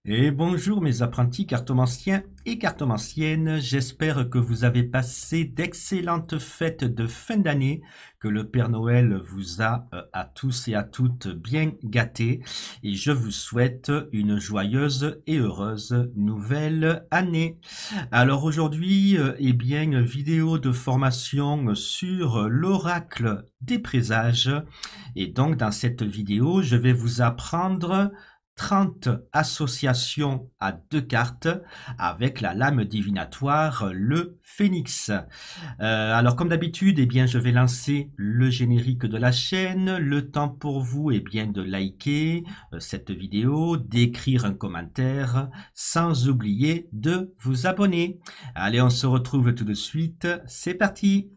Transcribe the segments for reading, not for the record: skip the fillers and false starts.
Et bonjour mes apprentis cartomanciens et cartomanciennes, j'espère que vous avez passé d'excellentes fêtes de fin d'année, que le Père Noël vous a à tous et à toutes bien gâtés et je vous souhaite une joyeuse et heureuse nouvelle année. Alors aujourd'hui, vidéo de formation sur l'oracle des présages et donc dans cette vidéo, je vais vous apprendre 30 associations à deux cartes avec la lame divinatoire, le phénix. Alors comme d'habitude, je vais lancer le générique de la chaîne. Le temps pour vous de liker cette vidéo, d'écrire un commentaire, sans oublier de vous abonner. Allez, on se retrouve tout de suite. C'est parti!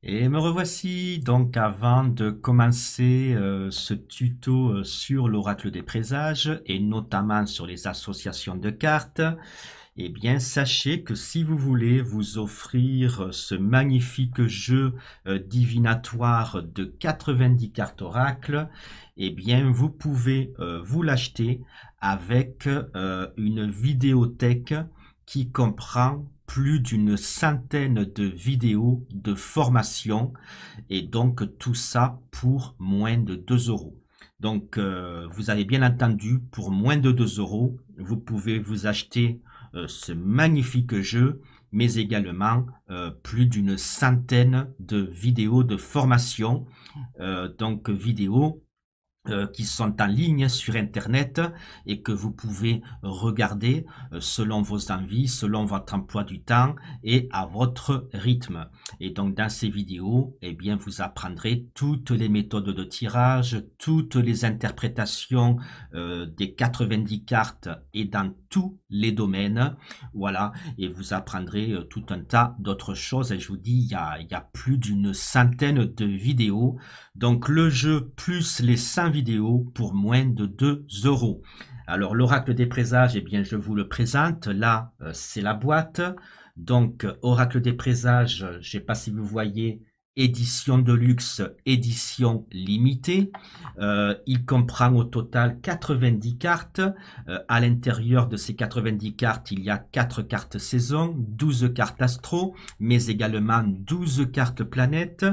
Et me revoici donc avant de commencer ce tuto sur l'oracle des présages et notamment sur les associations de cartes. Sachez que si vous voulez vous offrir ce magnifique jeu divinatoire de 90 cartes oracle, vous pouvez vous l'acheter avec une vidéothèque qui comprend plus d'une centaine de vidéos de formation et donc tout ça pour moins de 2 euros. Donc vous avez bien entendu, pour moins de 2 euros, vous pouvez vous acheter ce magnifique jeu, mais également plus d'une centaine de vidéos de formation, donc vidéos qui sont en ligne sur internet et que vous pouvez regarder selon vos envies, selon votre emploi du temps et à votre rythme. Et donc dans ces vidéos, vous apprendrez toutes les méthodes de tirage, toutes les interprétations des 90 cartes et dans tous les domaines. Voilà, et vous apprendrez tout un tas d'autres choses. Et je vous dis, il y a plus d'une centaine de vidéos. Donc le jeu plus les 100 vidéos pour moins de 2 euros. Alors l'oracle des présages, je vous le présente. Là, c'est la boîte. Donc oracle des présages, je ne sais pas si vous voyez, édition de luxe, édition limitée. Il comprend au total 90 cartes. À l'intérieur de ces 90 cartes, il y a 4 cartes saison, 12 cartes astro, mais également 12 cartes planètes.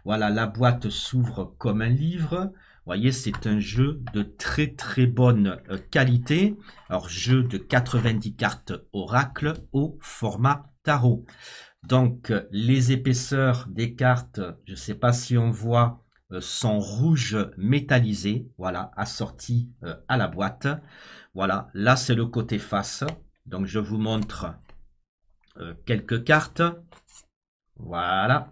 Voilà, la boîte s'ouvre comme un livre. Vous voyez, c'est un jeu de très bonne qualité. Alors, jeu de 90 cartes oracle au format tarot. Donc, les épaisseurs des cartes, je ne sais pas si on voit, sont rouges métallisées. Voilà, assorties à la boîte. Voilà, là, c'est le côté face. Donc, je vous montre quelques cartes. Voilà.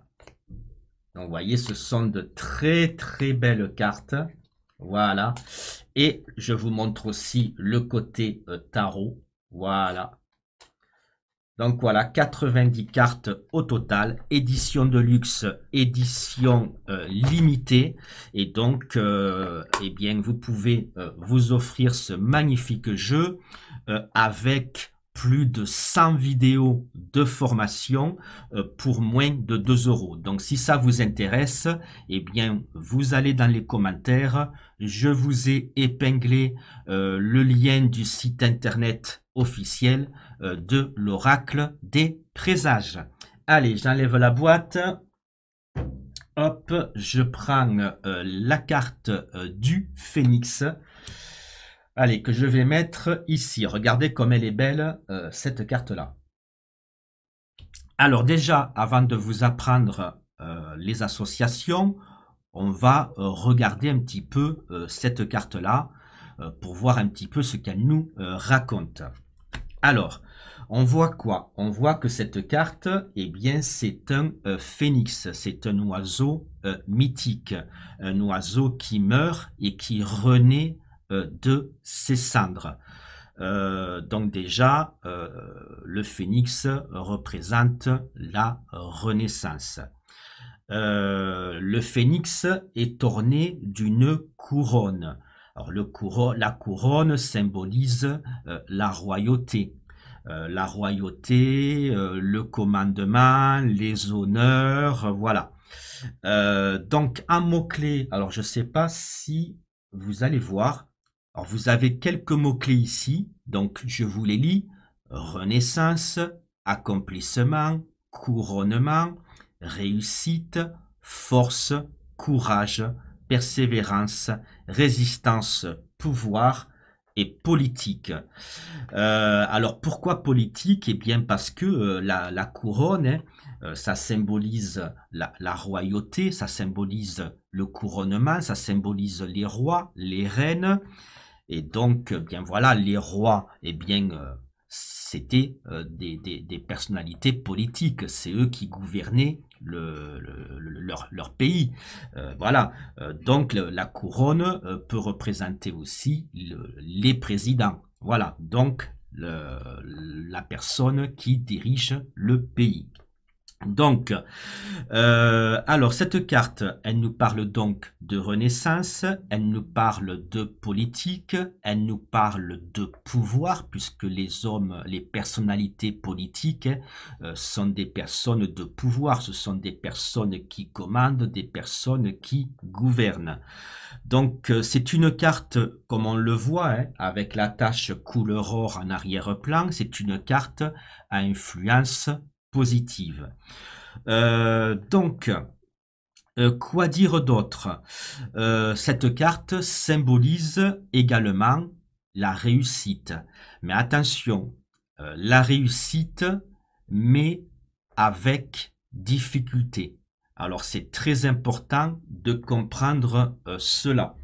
Donc, vous voyez, ce sont de très belles cartes. Voilà. Et je vous montre aussi le côté tarot. Voilà. Donc voilà, 90 cartes au total, édition de luxe, édition limitée. Et donc, vous pouvez vous offrir ce magnifique jeu avec plus de 100 vidéos de formation pour moins de 2 euros. Donc si ça vous intéresse, vous allez dans les commentaires. Je vous ai épinglé le lien du site internet officiel de l'oracle des présages. Allez, j'enlève la boîte. Hop, je prends la carte du phénix. allez, que je vais mettre ici. Regardez comme elle est belle, cette carte-là. Alors déjà, avant de vous apprendre les associations, on va regarder un petit peu cette carte-là pour voir un petit peu ce qu'elle nous raconte. Alors, on voit quoi? On voit que cette carte, eh bien, c'est un phénix, c'est un oiseau mythique, un oiseau qui meurt et qui renaît de ses cendres. Donc déjà, le phénix représente la renaissance. Le phénix est orné d'une couronne. Alors la couronne symbolise la royauté. Le commandement, les honneurs, voilà. Donc un mot-clé, alors je ne sais pas si vous allez voir. Alors vous avez quelques mots-clés ici, donc je vous les lis. Renaissance, accomplissement, couronnement, réussite, force, courage, persévérance, résistance, pouvoir et politique. Alors pourquoi politique? Eh bien parce que la couronne, hein, ça symbolise la royauté, ça symbolise le couronnement, ça symbolise les rois, les reines. Et donc, bien voilà, les rois, eh bien, c'était des personnalités politiques. C'est eux qui gouvernaient leur pays. Voilà. Donc, la couronne peut représenter aussi les présidents. Voilà. Donc, la personne qui dirige le pays. Donc, alors cette carte, elle nous parle donc de renaissance, elle nous parle de politique, elle nous parle de pouvoir, puisque les hommes, les personnalités politiques sont des personnes de pouvoir, ce sont des personnes qui commandent, des personnes qui gouvernent. Donc c'est une carte, comme on le voit, hein, avec la tache couleur or en arrière-plan, c'est une carte à influence positive. Donc, quoi dire d'autre? Cette carte symbolise également la réussite. Mais attention, la réussite, mais avec difficulté. Alors, c'est très important de comprendre cela.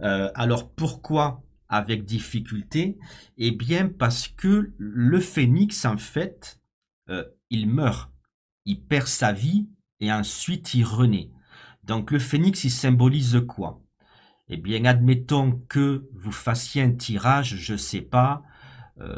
Alors, pourquoi avec difficulté? Eh bien, parce que le phénix, en fait, il meurt. Il perd sa vie et ensuite il renaît. Donc le phénix, il symbolise quoi? Eh bien, admettons que vous fassiez un tirage, je sais pas,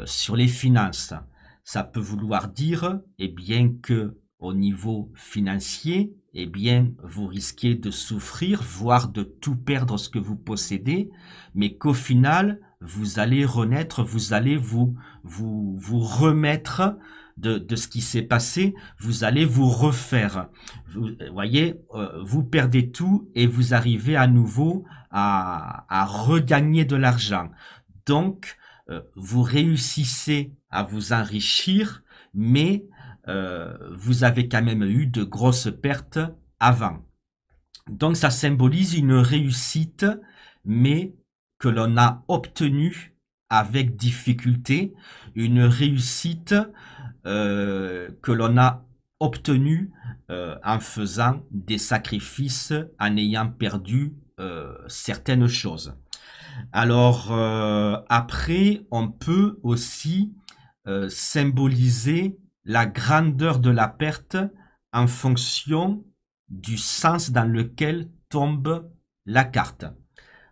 sur les finances. Ça peut vouloir dire, eh bien, que au niveau financier, eh bien, vous risquez de souffrir, voire de tout perdre ce que vous possédez, mais qu'au final, vous allez renaître, vous allez vous remettre de ce qui s'est passé, vous allez vous refaire. Vous voyez, vous perdez tout et vous arrivez à nouveau à regagner de l'argent. Donc, vous réussissez à vous enrichir, mais vous avez quand même eu de grosses pertes avant. Donc, ça symbolise une réussite, mais que l'on a obtenue avec difficulté, une réussite que l'on a obtenue en faisant des sacrifices, en ayant perdu certaines choses. Alors après, on peut aussi symboliser la grandeur de la perte en fonction du sens dans lequel tombe la carte.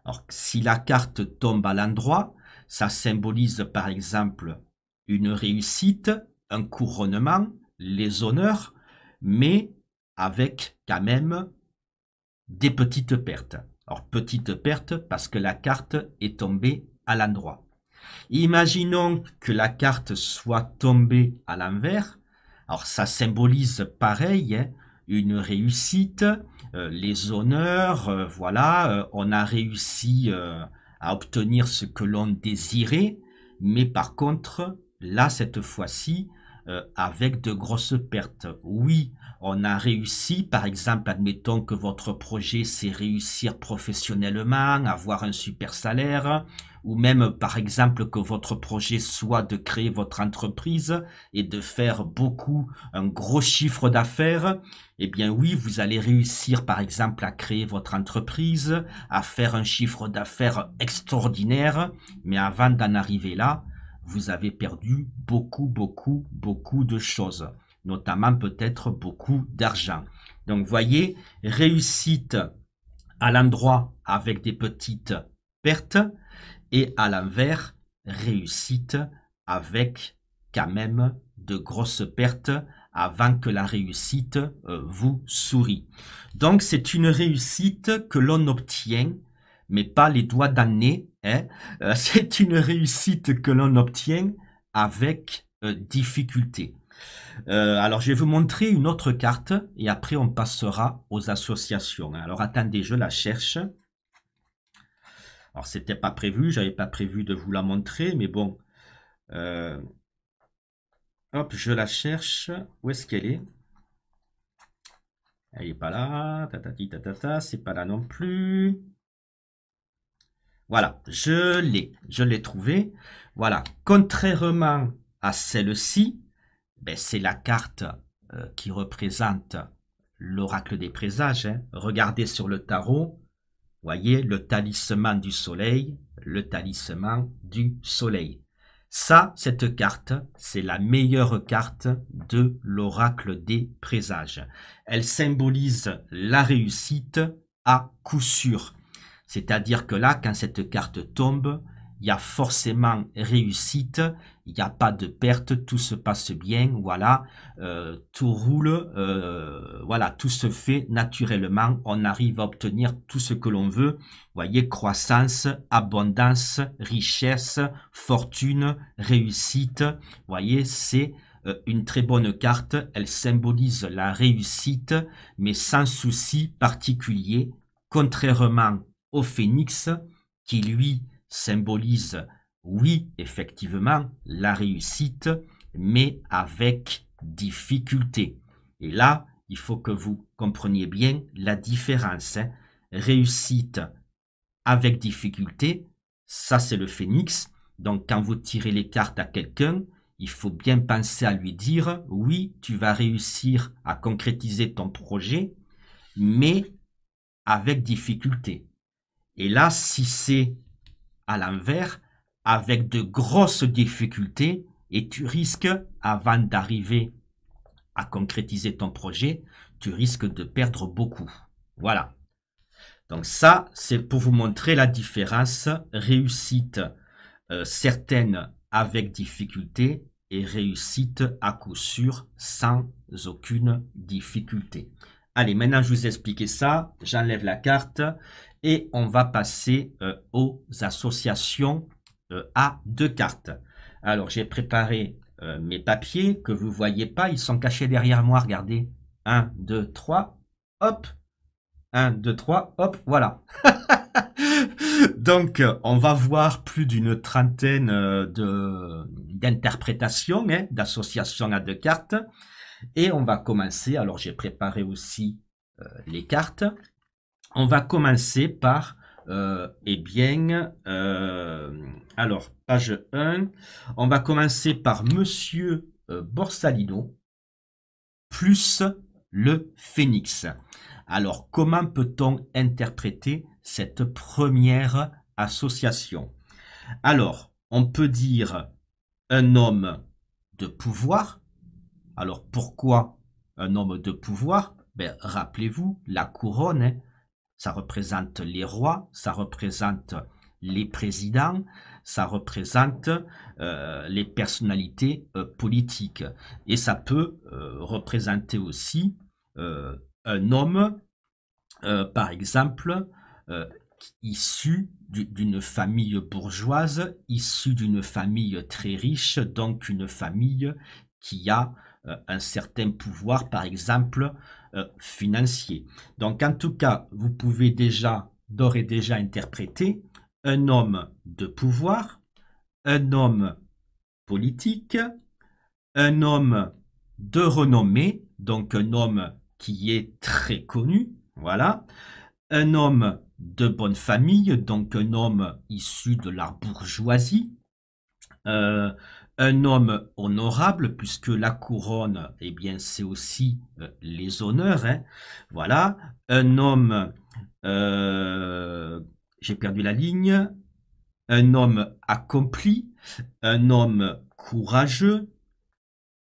Alors, si la carte tombe à l'endroit, ça symbolise par exemple une réussite, un couronnement, les honneurs, mais avec quand même des petites pertes. Alors, petites pertes parce que la carte est tombée à l'endroit. Imaginons que la carte soit tombée à l'envers. Alors, ça symbolise pareil, hein, une réussite, les honneurs, voilà, on a réussi à obtenir ce que l'on désirait, mais par contre, là, cette fois-ci, avec de grosses pertes. Oui, on a réussi, par exemple, admettons que votre projet c'est réussir professionnellement, avoir un super salaire, ou même par exemple que votre projet soit de créer votre entreprise et de faire un gros chiffre d'affaires, eh bien oui, vous allez réussir par exemple à créer votre entreprise, à faire un chiffre d'affaires extraordinaire, mais avant d'en arriver là, vous avez perdu beaucoup de choses, notamment peut-être beaucoup d'argent. Donc voyez, réussite à l'endroit avec des petites pertes et à l'envers, réussite avec quand même de grosses pertes avant que la réussite vous sourie. Donc c'est une réussite que l'on obtient, mais pas les doigts dans le nez, hein. C'est une réussite que l'on obtient avec difficulté. Alors, je vais vous montrer une autre carte et après, on passera aux associations. Alors, attendez, je la cherche. Alors, c'était pas prévu, j'avais pas prévu de vous la montrer, mais bon. Hop, je la cherche. Où est-ce qu'elle est? Elle est pas là. Tatati tatata, c'est pas là non plus. Voilà, je l'ai trouvée. Voilà, contrairement à celle-ci, ben, c'est la carte qui représente l'oracle des présages, hein. Regardez sur le tarot, voyez le talisman du soleil, le talisman du soleil. Ça, cette carte, c'est la meilleure carte de l'oracle des présages. Elle symbolise la réussite à coup sûr. C'est-à-dire que là, quand cette carte tombe, il y a forcément réussite, il n'y a pas de perte, tout se passe bien, voilà, tout roule, voilà, tout se fait naturellement, on arrive à obtenir tout ce que l'on veut, voyez, croissance, abondance, richesse, fortune, réussite, voyez, c'est une très bonne carte, elle symbolise la réussite, mais sans souci particulier, contrairement au phénix, qui lui symbolise, oui, effectivement, la réussite, mais avec difficulté. Et là, il faut que vous compreniez bien la différence, hein. Réussite avec difficulté, ça c'est le phénix. Donc quand vous tirez les cartes à quelqu'un, il faut bien penser à lui dire, oui, tu vas réussir à concrétiser ton projet, mais avec difficulté. Et là, si c'est à l'envers, avec de grosses difficultés, et tu risques, avant d'arriver à concrétiser ton projet, tu risques de perdre beaucoup. Voilà. Donc ça, c'est pour vous montrer la différence. Réussite certaine avec difficulté et réussite à coup sûr sans aucune difficulté. Allez, maintenant je vous ai expliqué ça, j'enlève la carte et on va passer aux associations à deux cartes. Alors j'ai préparé mes papiers que vous ne voyez pas, ils sont cachés derrière moi, regardez. 1, 2, 3, hop. 1, 2, 3, hop, voilà. Donc, on va voir plus d'une trentaine d'interprétations, hein, d'associations à deux cartes. Et on va commencer, alors j'ai préparé aussi les cartes. On va commencer par, alors, page 1. On va commencer par Monsieur Borsalino plus le phénix. Alors, comment peut-on interpréter cette première association? Alors, on peut dire un homme de pouvoir. Alors, pourquoi un homme de pouvoir? Ben, rappelez-vous, la couronne, hein, ça représente les rois, ça représente les présidents, ça représente les personnalités politiques. Et ça peut représenter aussi un homme, par exemple, issu d'une famille bourgeoise, issu d'une famille très riche, donc une famille qui a un certain pouvoir, par exemple, financier. Donc, en tout cas, vous pouvez déjà, d'ores et déjà interpréter un homme de pouvoir, un homme politique, un homme de renommée, donc un homme qui est très connu, voilà, un homme de bonne famille, donc un homme issu de la bourgeoisie, euh, un homme honorable, puisque la couronne, eh bien, c'est aussi les honneurs, hein, voilà, un homme, euh, j'ai perdu la ligne, un homme accompli, un homme courageux,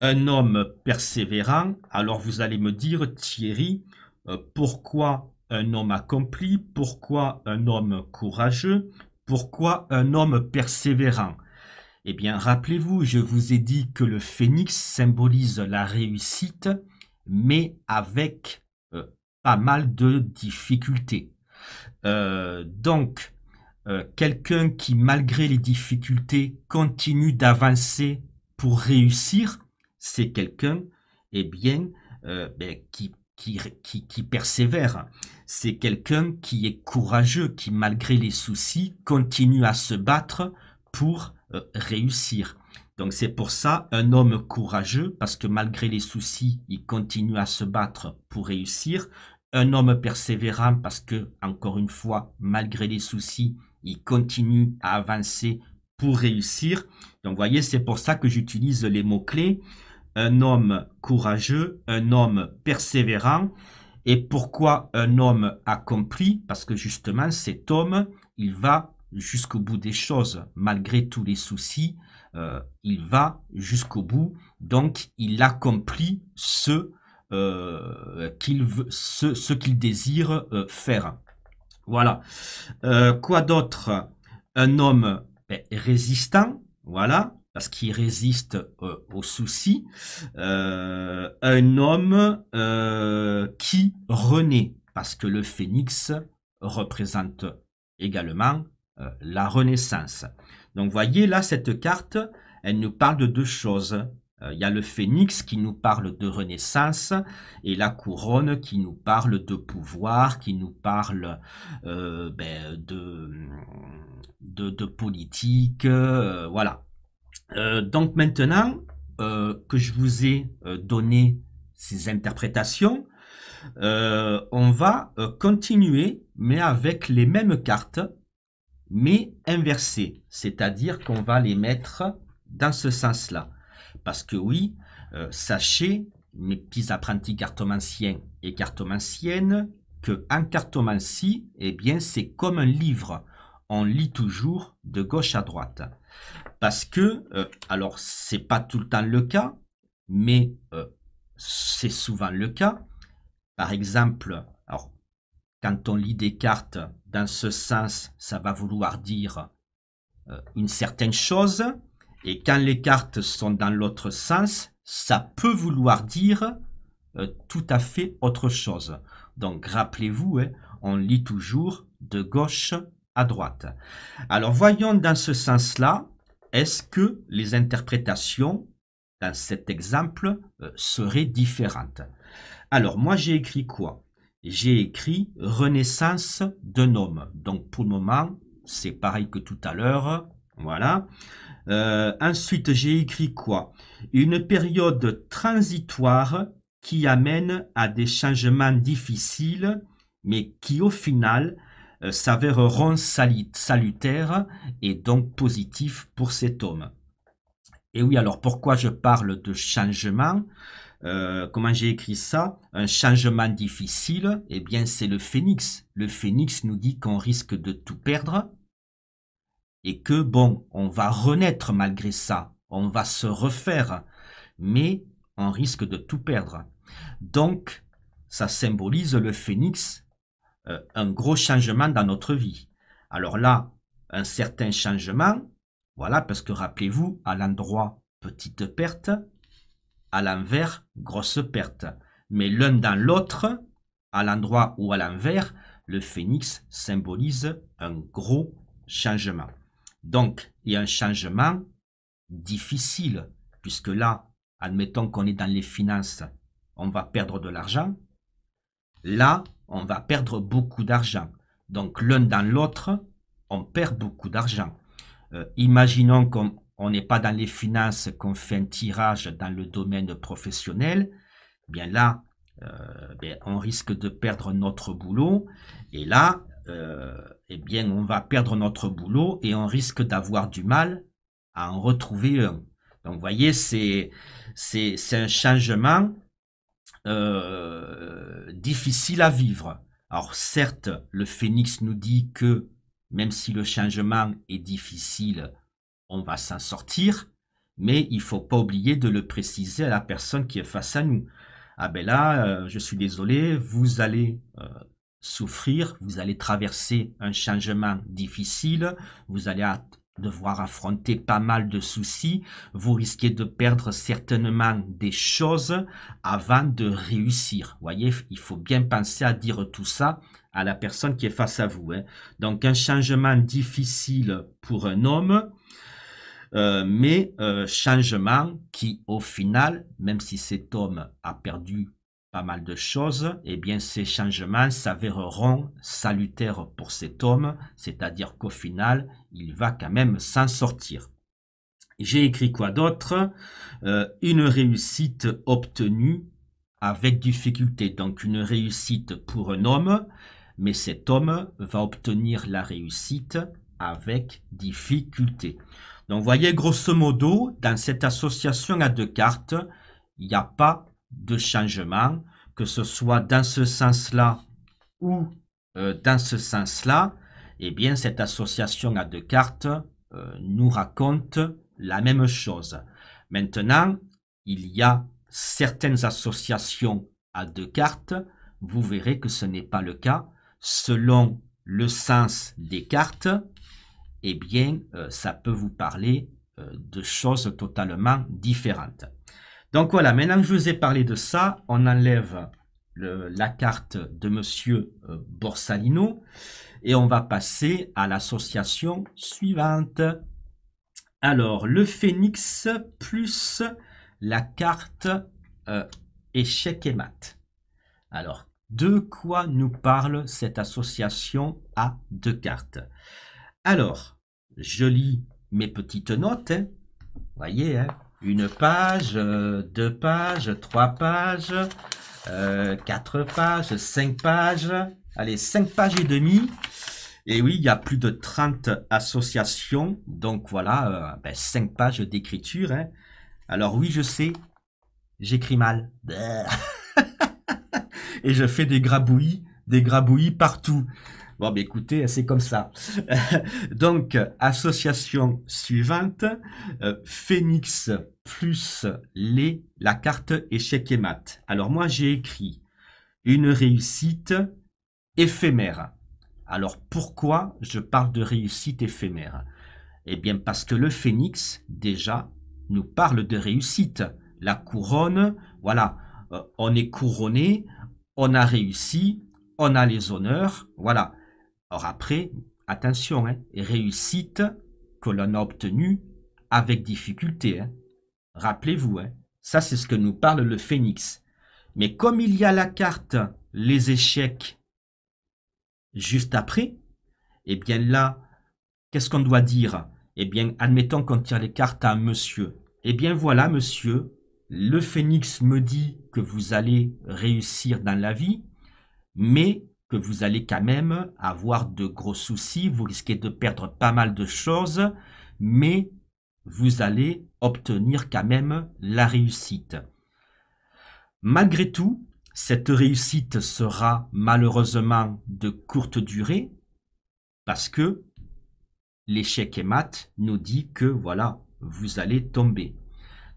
un homme persévérant. Alors vous allez me dire, Thierry, pourquoi un homme accompli, pourquoi un homme courageux, pourquoi un homme persévérant? Eh bien, rappelez-vous, je vous ai dit que le phénix symbolise la réussite, mais avec pas mal de difficultés. Donc, quelqu'un qui, malgré les difficultés, continue d'avancer pour réussir, c'est quelqu'un, eh bien, qui persévère. C'est quelqu'un qui est courageux, qui, malgré les soucis, continue à se battre pour réussir. Donc c'est pour ça un homme courageux, parce que malgré les soucis, il continue à se battre pour réussir. Un homme persévérant, parce que, encore une fois, malgré les soucis, il continue à avancer pour réussir. Donc, vous voyez, c'est pour ça que j'utilise les mots-clés. Un homme courageux, un homme persévérant. Et pourquoi un homme accompli? Parce que justement, cet homme, il va jusqu'au bout des choses, malgré tous les soucis, il va jusqu'au bout. Donc, il accomplit ce qu'il désire faire. Voilà. Quoi d'autre? Un homme résistant, voilà, parce qu'il résiste aux soucis. Un homme qui renaît, parce que le phénix représente également la renaissance. Donc, voyez là, cette carte, elle nous parle de deux choses. Il y a le phénix qui nous parle de renaissance et la couronne qui nous parle de pouvoir, qui nous parle de politique, voilà. Donc maintenant que je vous ai donné ces interprétations, on va continuer, mais avec les mêmes cartes, mais inversées. C'est-à-dire qu'on va les mettre dans ce sens-là. Parce que oui, sachez, mes petits apprentis cartomanciens et cartomanciennes, que en cartomancie, eh bien, c'est comme un livre. On lit toujours de gauche à droite. Parce que, alors, c'est pas tout le temps le cas, mais c'est souvent le cas. Par exemple, alors, quand on lit des cartes dans ce sens, ça va vouloir dire une certaine chose. Et quand les cartes sont dans l'autre sens, ça peut vouloir dire tout à fait autre chose. Donc, rappelez-vous, hein, on lit toujours de gauche à droite. Alors, voyons dans ce sens-là, est-ce que les interprétations dans cet exemple seraient différentes? Alors, moi, j'ai écrit quoi? J'ai écrit renaissance d'un homme. Donc, pour le moment, c'est pareil que tout à l'heure. Voilà. Ensuite, j'ai écrit quoi? Une période transitoire qui amène à des changements difficiles, mais qui au final s'avéreront salutaires et donc positifs pour cet homme. Et oui, alors pourquoi je parle de changement? Comment j'ai écrit ça? Un changement difficile, eh bien c'est le phénix. Le phénix nous dit qu'on risque de tout perdre et que bon, on va renaître malgré ça, on va se refaire, mais on risque de tout perdre. Donc, ça symbolise le phénix, un gros changement dans notre vie. Alors là, un certain changement, voilà, parce que rappelez-vous, à l'endroit, petite perte, à l'envers, grosse perte. Mais l'un dans l'autre, à l'endroit ou à l'envers, le phénix symbolise un gros changement. Donc, il y a un changement difficile, puisque là, admettons qu'on est dans les finances, on va perdre de l'argent. Là, on va perdre beaucoup d'argent. Donc, l'un dans l'autre, on perd beaucoup d'argent. Imaginons on n'est pas dans les finances, qu'on fait un tirage dans le domaine professionnel, eh bien là, on risque de perdre notre boulot. Et là, eh bien, on va perdre notre boulot et on risque d'avoir du mal à en retrouver un. Donc, vous voyez, c'est un changement difficile à vivre. Alors, certes, le phénix nous dit que même si le changement est difficile, on va s'en sortir, mais il faut pas oublier de le préciser à la personne qui est face à nous. Ah ben là, je suis désolé, vous allez souffrir, vous allez traverser un changement difficile, vous allez devoir affronter pas mal de soucis, vous risquez de perdre certainement des choses avant de réussir. Vous voyez, il faut bien penser à dire tout ça à la personne qui est face à vous. Donc un changement difficile pour un homme, mais changement qui, au final, même si cet homme a perdu pas mal de choses, eh bien ces changements s'avéreront salutaires pour cet homme, c'est-à-dire qu'au final, il va quand même s'en sortir. J'ai écrit quoi d'autre? Une réussite obtenue avec difficulté. Donc une réussite pour un homme, mais cet homme va obtenir la réussite avec difficulté. Donc, vous voyez, grosso modo, dans cette association à deux cartes, il n'y a pas de changement, que ce soit dans ce sens-là ou dans ce sens-là. Eh bien, cette association à deux cartes nous raconte la même chose. Maintenant, il y a certaines associations à deux cartes. Vous verrez que ce n'est pas le cas. Selon le sens des cartes, eh bien, ça peut vous parler de choses totalement différentes. Donc voilà, maintenant que je vous ai parlé de ça, on enlève la carte de Monsieur Borsalino et on va passer à l'association suivante. Alors, le phénix plus la carte échec et mat. Alors, de quoi nous parle cette association à deux cartes? Alors, je lis mes petites notes. Vous voyez, une page, 2 pages, 3 pages, 4 pages, 5 pages. Allez, 5 pages et demie. Et oui, il y a plus de 30 associations. Donc voilà, 5 pages d'écriture. Alors oui, je sais, j'écris mal. Et je fais des grabouillis partout. Bon, ben écoutez, c'est comme ça. Donc, association suivante, Phénix plus la carte échec et mat. Alors moi, j'ai écrit une réussite éphémère. Alors, pourquoi je parle de réussite éphémère? Eh bien, parce que le phénix, déjà, nous parle de réussite. La couronne, voilà, on est couronné, on a réussi, on a les honneurs, voilà. Alors après, attention, réussite que l'on a obtenue avec difficulté. Rappelez-vous, ça c'est ce que nous parle le phénix. Mais comme il y a la carte les échecs juste après, eh bien là, qu'est-ce qu'on doit dire? Eh bien, admettons qu'on tire les cartes à un monsieur. Eh bien voilà, monsieur, le phénix me dit que vous allez réussir dans la vie, mais que vous allez quand même avoir de gros soucis, vous risquez de perdre pas mal de choses, mais vous allez obtenir quand même la réussite. Malgré tout, cette réussite sera malheureusement de courte durée, parce que l'échec et mat nous dit que voilà, vous allez tomber.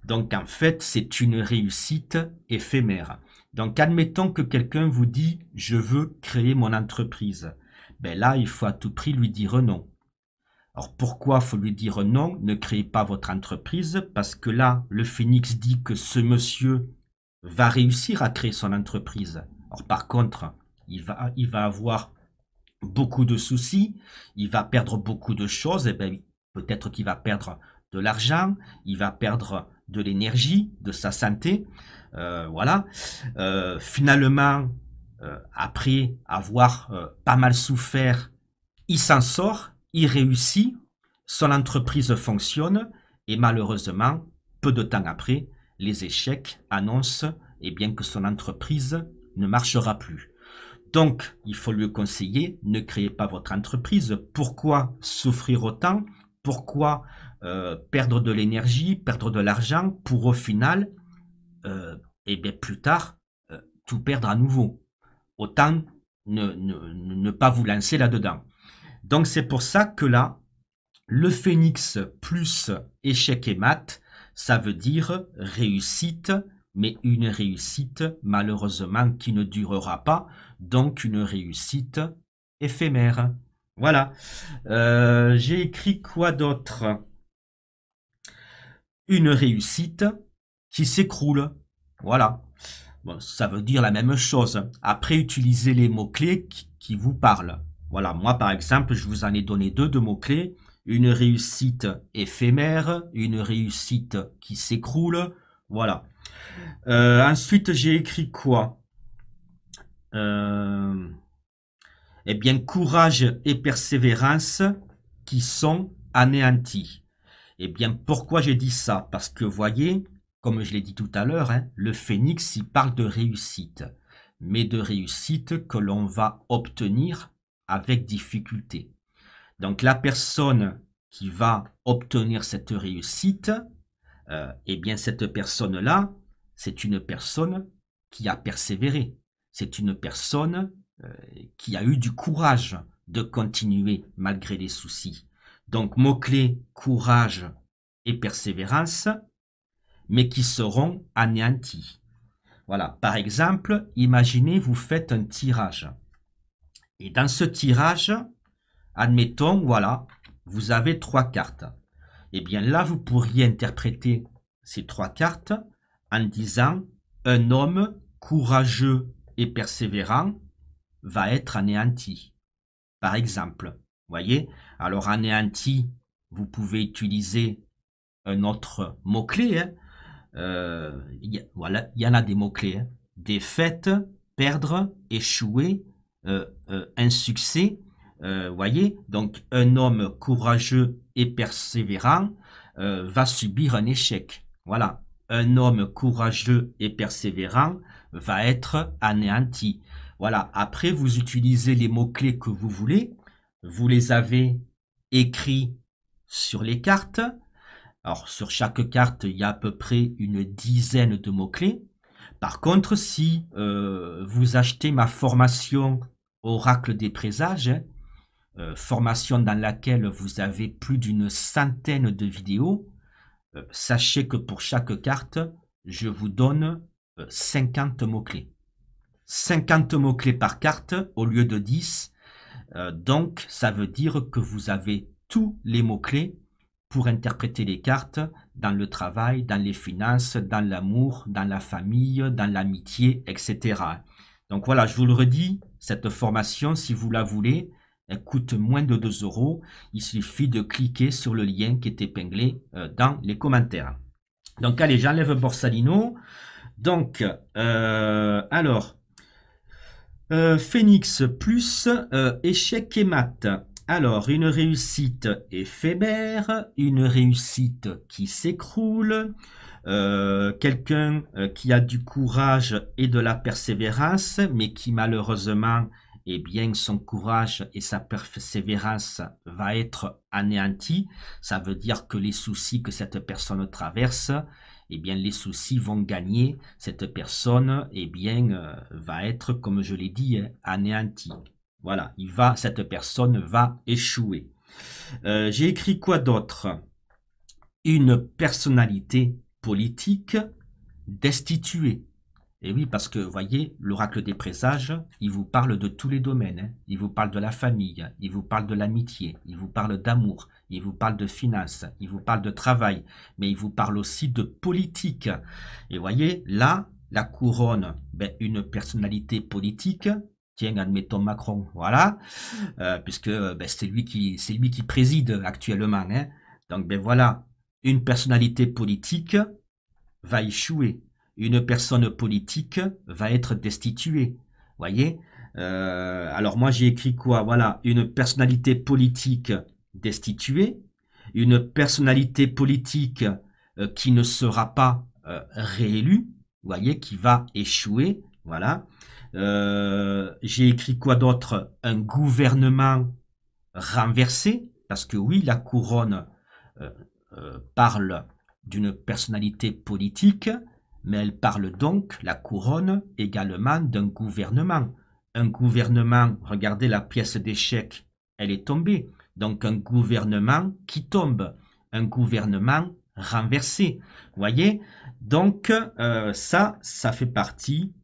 Donc en fait, c'est une réussite éphémère. Donc admettons que quelqu'un vous dit « je veux créer mon entreprise ». Ben là, il faut à tout prix lui dire non. Alors pourquoi faut lui dire non? Ne créez pas votre entreprise parce que là, le phénix dit que ce monsieur va réussir à créer son entreprise. Alors par contre, il va avoir beaucoup de soucis, il va perdre beaucoup de choses, et ben, peut-être qu'il va perdre de l'argent, il va perdre de l'énergie, de sa santé, voilà. Finalement, après avoir pas mal souffert, il s'en sort, il réussit, son entreprise fonctionne, Et malheureusement, peu de temps après, les échecs annoncent bien, que son entreprise ne marchera plus. Donc, il faut lui conseiller, ne créez pas votre entreprise. Pourquoi souffrir autant? Pourquoi perdre de l'énergie, perdre de l'argent pour au final, bien, plus tard, tout perdre à nouveau? Autant ne pas vous lancer là-dedans. Donc, c'est pour ça que là, le phénix plus échec et mat, ça veut dire réussite, mais une réussite malheureusement qui ne durera pas, donc une réussite éphémère. Voilà. J'ai écrit quoi d'autre? Une réussite qui s'écroule. Voilà. Bon, ça veut dire la même chose. Après, utilisez les mots-clés qui vous parlent. Voilà, moi par exemple, je vous en ai donné deux de mots-clés. Une réussite éphémère, une réussite qui s'écroule. Voilà. Ensuite, j'ai écrit quoi? Eh bien, courage et persévérance qui sont anéantis. Eh bien, pourquoi j'ai dit ça? Parce que, voyez, comme je l'ai dit tout à l'heure, hein, le phénix, il parle de réussite, mais de réussite que l'on va obtenir avec difficulté. Donc, la personne qui va obtenir cette réussite, eh bien, cette personne-là, c'est une personne qui a persévéré. C'est une personne qui a eu du courage de continuer malgré les soucis. Donc, mots-clés, courage et persévérance, mais qui seront anéantis. Voilà. Par exemple, imaginez, vous faites un tirage. Et dans ce tirage, admettons, voilà, vous avez 3 cartes. Eh bien là, vous pourriez interpréter ces 3 cartes en disant un homme courageux et persévérant va être anéanti. Par exemple, voyez. Alors anéanti, vous pouvez utiliser un autre mot-clé. Hein. Voilà, il y en a des mots-clés. Hein. Défaite, perdre, échouer, insuccès. Voyez, donc un homme courageux et persévérant va subir un échec. Voilà, un homme courageux et persévérant va être anéanti. Voilà, après vous utilisez les mots-clés que vous voulez, vous les avez écrits sur les cartes. Alors sur chaque carte, il y a à peu près une dizaine de mots-clés. Par contre, si vous achetez ma formation Oracle des présages, formation dans laquelle vous avez plus d'une centaine de vidéos, sachez que pour chaque carte, je vous donne 50 mots-clés. 50 mots-clés par carte au lieu de 10. Donc, ça veut dire que vous avez tous les mots-clés pour interpréter les cartes dans le travail, dans les finances, dans l'amour, dans la famille, dans l'amitié, etc. Donc voilà, je vous le redis, cette formation, si vous la voulez, elle coûte moins de 2 euros. Il suffit de cliquer sur le lien qui est épinglé dans les commentaires. Donc allez, j'enlève Borsalino. Donc, Phénix plus échec et mat. Alors, une réussite éphémère, une réussite qui s'écroule, quelqu'un qui a du courage et de la persévérance, mais qui malheureusement, eh bien, son courage et sa persévérance va être anéanti. Ça veut dire que les soucis que cette personne traverse, eh bien, les soucis vont gagner. Cette personne, eh bien, va être, comme je l'ai dit, anéantie. Voilà, cette personne va échouer. J'ai écrit quoi d'autre? Une personnalité politique destituée. Et oui, parce que, vous voyez, l'oracle des présages, il vous parle de tous les domaines. Hein. Il vous parle de la famille, il vous parle de l'amitié, il vous parle d'amour, il vous parle de finances, il vous parle de travail, mais il vous parle aussi de politique. Et vous voyez, là, la couronne, une personnalité politique, tiens, admettons Macron, voilà, puisque c'est lui qui préside actuellement. Hein. Donc, voilà, une personnalité politique va échouer. Une personne politique va être destituée. Voyez. Alors moi j'ai écrit quoi? Voilà, une personnalité politique destituée, une personnalité politique qui ne sera pas réélue, vous voyez, qui va échouer, voilà. J'ai écrit quoi d'autre? Un gouvernement renversé, parce que oui, la couronne parle d'une personnalité politique, mais elle parle donc, la couronne, également d'un gouvernement. Un gouvernement, regardez la pièce d'échec, elle est tombée. Donc un gouvernement qui tombe, un gouvernement renversé. Vous voyez? Donc ça fait partie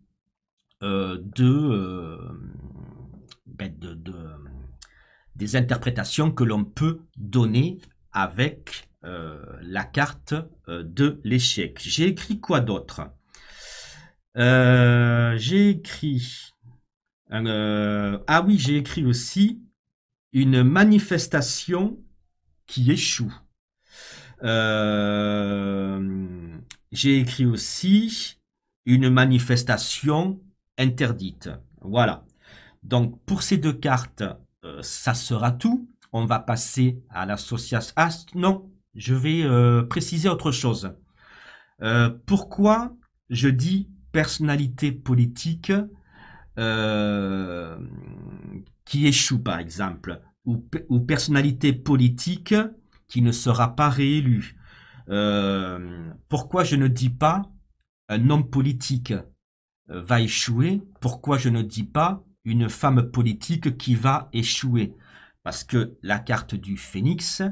des interprétations que l'on peut donner avec la carte de l'échec. J'ai écrit quoi d'autre? J'ai écrit... ah oui, j'ai écrit aussi une manifestation qui échoue. J'ai écrit aussi une manifestation interdite. Voilà. Donc, pour ces deux cartes, ça sera tout. On va passer à l'association. Ah non, je vais préciser autre chose. Pourquoi je dis personnalité politique qui échoue, par exemple, ou personnalité politique qui ne sera pas réélue. Pourquoi je ne dis pas un homme politique va échouer? Pourquoi je ne dis pas une femme politique qui va échouer? Parce que la carte du phénix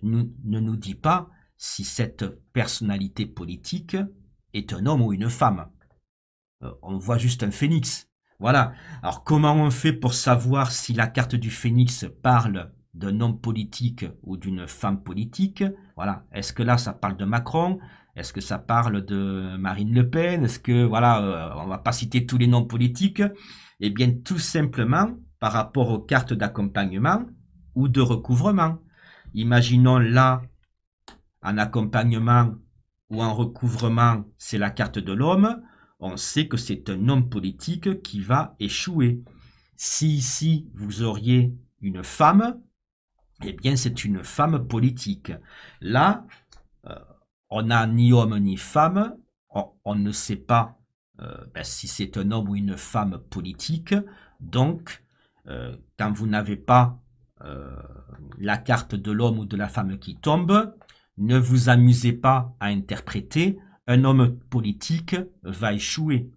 ne nous dit pas si cette personnalité politique est un homme ou une femme. On voit juste un phénix. Voilà. Alors, comment on fait pour savoir si la carte du phénix parle d'un homme politique ou d'une femme politique? Voilà. Est-ce que là, ça parle de Macron? Est-ce que ça parle de Marine Le Pen? Est-ce que, voilà, on va pas citer tous les noms politiques? Eh bien, tout simplement, par rapport aux cartes d'accompagnement ou de recouvrement. Imaginons là, en accompagnement ou en recouvrement, c'est la carte de l'homme. On sait que c'est un homme politique qui va échouer. Si ici, vous auriez une femme, eh bien, c'est une femme politique. Là, on n'a ni homme ni femme. On ne sait pas si c'est un homme ou une femme politique. Donc, quand vous n'avez pas la carte de l'homme ou de la femme qui tombe, ne vous amusez pas à interpréter un homme politique va échouer.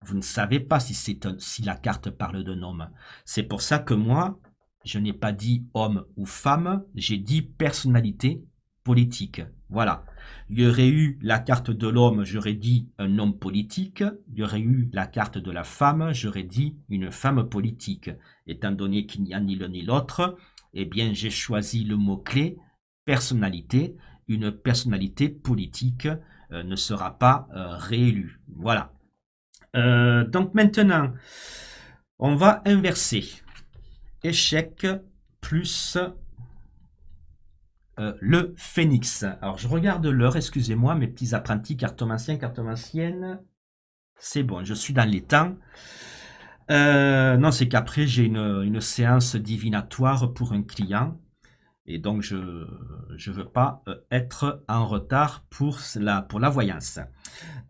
Vous ne savez pas si la carte parle d'un homme. C'est pour ça que moi, je n'ai pas dit homme ou femme, j'ai dit personnalité politique. Voilà. Il y aurait eu la carte de l'homme, j'aurais dit un homme politique. Il y aurait eu la carte de la femme, j'aurais dit une femme politique. Étant donné qu'il n'y a ni l'un ni l'autre, eh bien, j'ai choisi le mot-clé personnalité. Une personnalité politique ne sera pas réélue. Voilà. Donc maintenant, on va inverser. Échec plus le phénix. Alors, je regarde l'heure, excusez-moi, mes petits apprentis cartomanciens, cartomanciennes. C'est bon, je suis dans les temps. Non, c'est qu'après, j'ai une séance divinatoire pour un client. Et donc, je ne veux pas être en retard pour la voyance.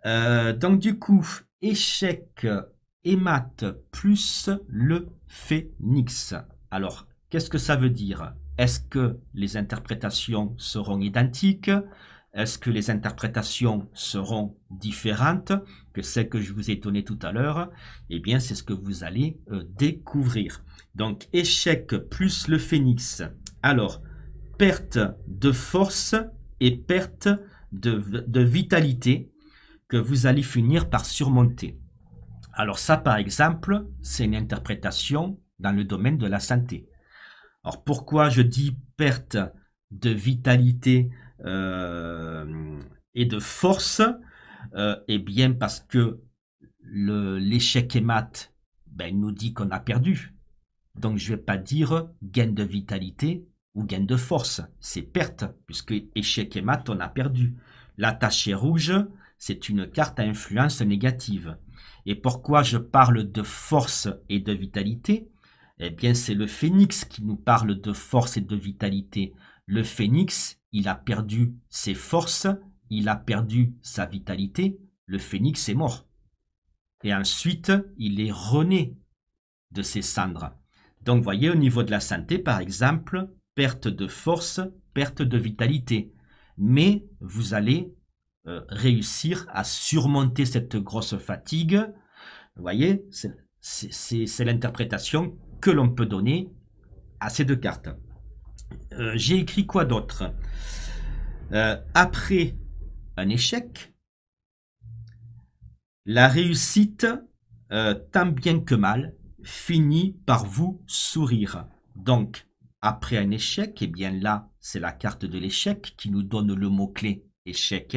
Donc, du coup, échec et maths plus le phénix. Alors, qu'est-ce que ça veut dire? Est-ce que les interprétations seront identiques? Est-ce que les interprétations seront différentes que celles que je vous ai données tout à l'heure? Eh bien, c'est ce que vous allez découvrir. Donc, échec plus le phénix. Alors, perte de force et perte de vitalité que vous allez finir par surmonter. Alors ça, par exemple, c'est une interprétation dans le domaine de la santé. Alors pourquoi je dis perte de vitalité et de force? Eh bien parce que l'échec et maths nous dit qu'on a perdu. Donc je ne vais pas dire gain de vitalité ou gain de force. C'est perte, puisque échec et maths, on a perdu. La tachée rouge, c'est une carte à influence négative. Et pourquoi je parle de force et de vitalité? Eh bien, c'est le phénix qui nous parle de force et de vitalité. Le phénix, il a perdu ses forces, il a perdu sa vitalité, le phénix est mort. Et ensuite, il est rené de ses cendres. Donc, vous voyez, au niveau de la santé, par exemple, perte de force, perte de vitalité. Mais vous allez réussir à surmonter cette grosse fatigue. Vous voyez, c'est l'interprétation que l'on peut donner à ces deux cartes. J'ai écrit quoi d'autre? Après un échec, la réussite, tant bien que mal, finit par vous sourire. Donc, après un échec, et bien là, c'est la carte de l'échec qui nous donne le mot-clé échec.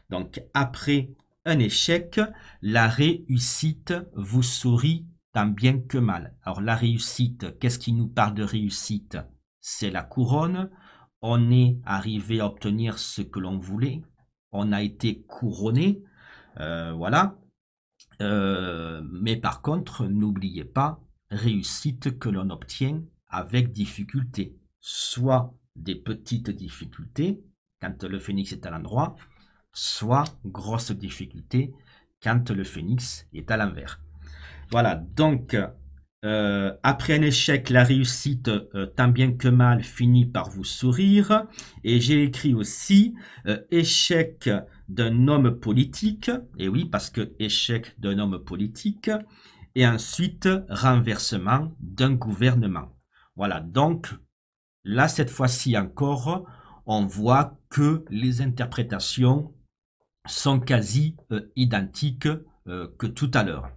Donc, après un échec, la réussite vous sourit tant bien que mal. Alors, la réussite, qu'est-ce qui nous parle de réussite? C'est la couronne. On est arrivé à obtenir ce que l'on voulait. On a été couronné. Voilà. Mais par contre, n'oubliez pas, réussite que l'on obtient avec difficulté. Soit des petites difficultés, quand le phénix est à l'endroit, soit grosse difficulté quand le phénix est à l'envers. Voilà, donc après un échec, la réussite, tant bien que mal, finit par vous sourire. Et j'ai écrit aussi échec d'un homme politique. Et oui, parce que échec d'un homme politique. Et ensuite, renversement d'un gouvernement. Voilà, donc là, cette fois-ci encore, on voit que les interprétations sont quasi identiques que tout à l'heure.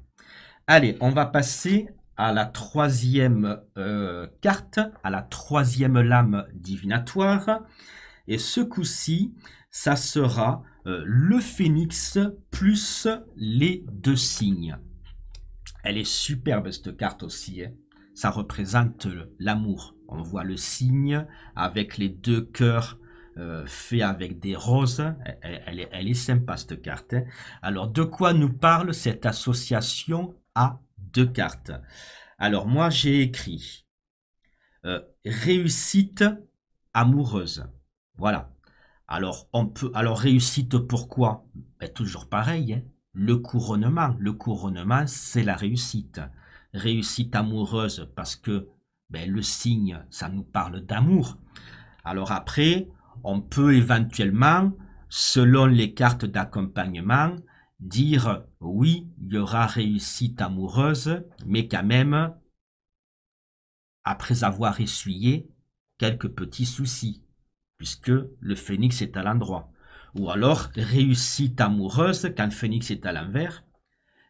Allez, on va passer à la troisième carte, à la troisième lame divinatoire. Et ce coup-ci, ça sera le phénix plus les deux signes. Elle est superbe cette carte aussi. Hein. Ça représente l'amour. On voit le cygne avec les deux cœurs faits avec des roses. Elle est sympa cette carte. Hein. Alors, de quoi nous parle cette association à deux cartes? Alors, moi, j'ai écrit réussite amoureuse. Voilà. Alors, réussite pourquoi? Ben, toujours pareil. Hein. Le couronnement, c'est la réussite. Réussite amoureuse parce que ben, le signe, ça nous parle d'amour. Alors après, on peut éventuellement, selon les cartes d'accompagnement, dire oui, il y aura réussite amoureuse, mais quand même, après avoir essuyé quelques petits soucis, puisque le phénix est à l'endroit. Ou alors, réussite amoureuse quand le phénix est à l'envers,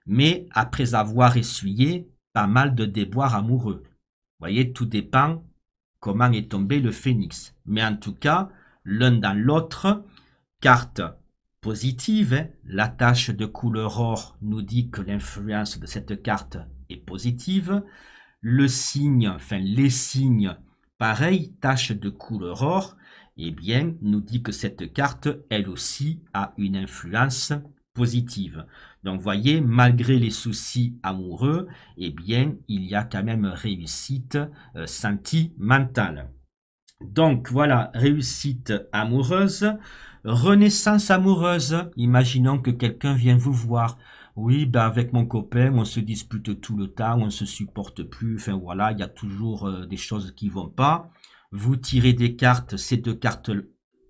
mais après avoir essuyé pas mal de déboires amoureux. Vous voyez, tout dépend comment est tombé le phénix. Mais en tout cas, l'un dans l'autre, carte positive, hein, la tache de couleur or nous dit que l'influence de cette carte est positive. Le signe, enfin les signes, pareil, tache de couleur or, eh bien, nous dit que cette carte, elle aussi, a une influence positive. Donc, voyez, malgré les soucis amoureux, eh bien, il y a quand même réussite sentimentale. Donc, voilà, réussite amoureuse. Renaissance amoureuse. Imaginons que quelqu'un vient vous voir. Oui, ben avec mon copain, on se dispute tout le temps, on se supporte plus. Enfin, voilà, il y a toujours des choses qui vont pas. Vous tirez des cartes, ces deux cartes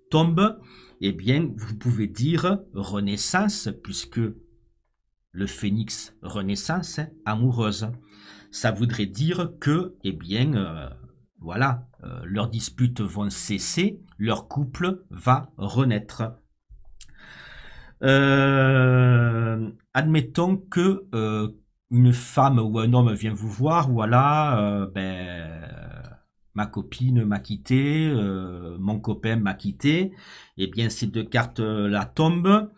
tombent. Eh bien, vous pouvez dire renaissance, puisque le phénix renaissance, hein, amoureuse. Ça voudrait dire que, eh bien, voilà, leurs disputes vont cesser, leur couple va renaître. Admettons que une femme ou un homme vient vous voir, voilà, ma copine m'a quitté, mon copain m'a quitté, eh bien ces deux cartes-là tombent.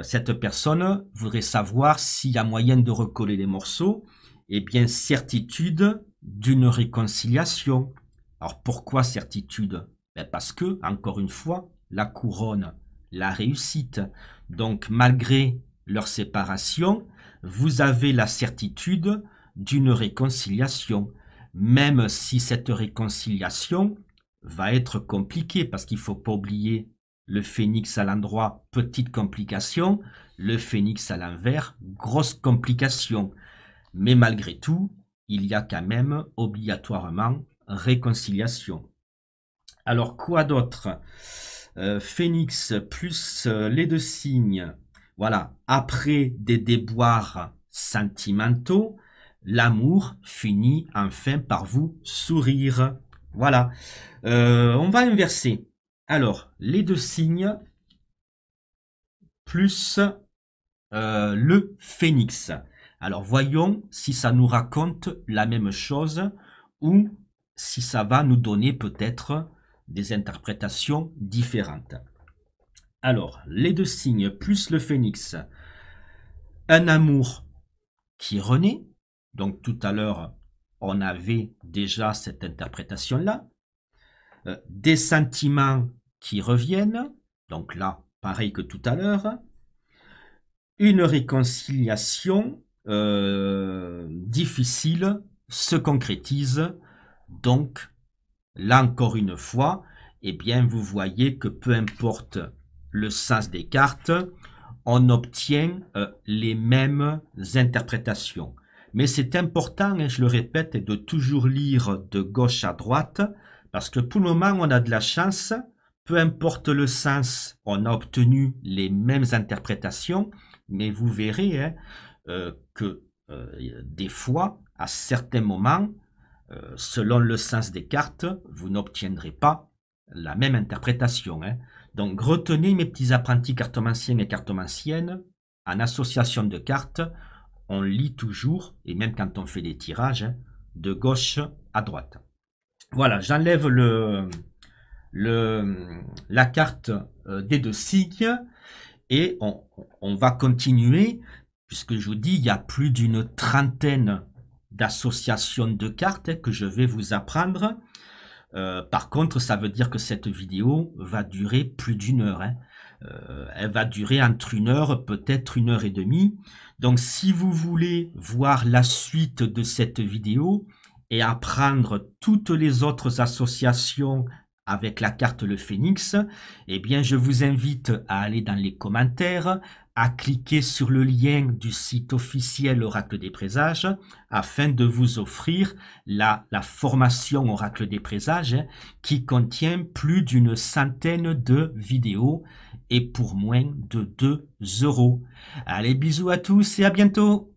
Cette personne voudrait savoir s'il y a moyen de recoller les morceaux. Eh bien, certitude d'une réconciliation. Alors, pourquoi certitude? Ben parce que, encore une fois, la couronne, la réussite. Donc, malgré leur séparation, vous avez la certitude d'une réconciliation. Même si cette réconciliation va être compliqué parce qu'il ne faut pas oublier le phénix à l'endroit, petite complication, le phénix à l'envers, grosse complication. Mais malgré tout, il y a quand même obligatoirement réconciliation. Alors quoi d'autre? Phénix plus les deux signes. Voilà, après des déboires sentimentaux, l'amour finit enfin par vous sourire. Voilà. On va inverser. Alors, les deux signes plus le phénix. Alors, voyons si ça nous raconte la même chose ou si ça va nous donner peut-être des interprétations différentes. Alors, les deux signes plus le phénix. Un amour qui renaît. Donc, tout à l'heure, on avait déjà cette interprétation-là. Des sentiments qui reviennent. Donc là, pareil que tout à l'heure. Une réconciliation difficile se concrétise. Donc, là encore une fois, eh bien, vous voyez que peu importe le sens des cartes, on obtient les mêmes interprétations. Mais c'est important, et je le répète, de toujours lire de gauche à droite, parce que pour le moment, on a de la chance. Peu importe le sens, on a obtenu les mêmes interprétations, mais vous verrez que des fois, à certains moments, selon le sens des cartes, vous n'obtiendrez pas la même interprétation. Donc retenez mes petits apprentis cartomanciens et cartomanciennes, en association de cartes, on lit toujours, et même quand on fait des tirages, de gauche à droite. Voilà, j'enlève la carte des deux signes et on va continuer, puisque je vous dis, il y a plus d'une trentaine d'associations de cartes que je vais vous apprendre. Par contre, ça veut dire que cette vidéo va durer plus d'une heure. Elle va durer entre 1 heure, peut-être 1 heure et demie. Donc, si vous voulez voir la suite de cette vidéo et apprendre toutes les autres associations avec la carte le phénix, eh bien, je vous invite à aller dans les commentaires, à cliquer sur le lien du site officiel Oracle des Présages afin de vous offrir la formation Oracle des Présages qui contient plus d'une centaine de vidéos et pour moins de 2 euros. Allez, bisous à tous et à bientôt!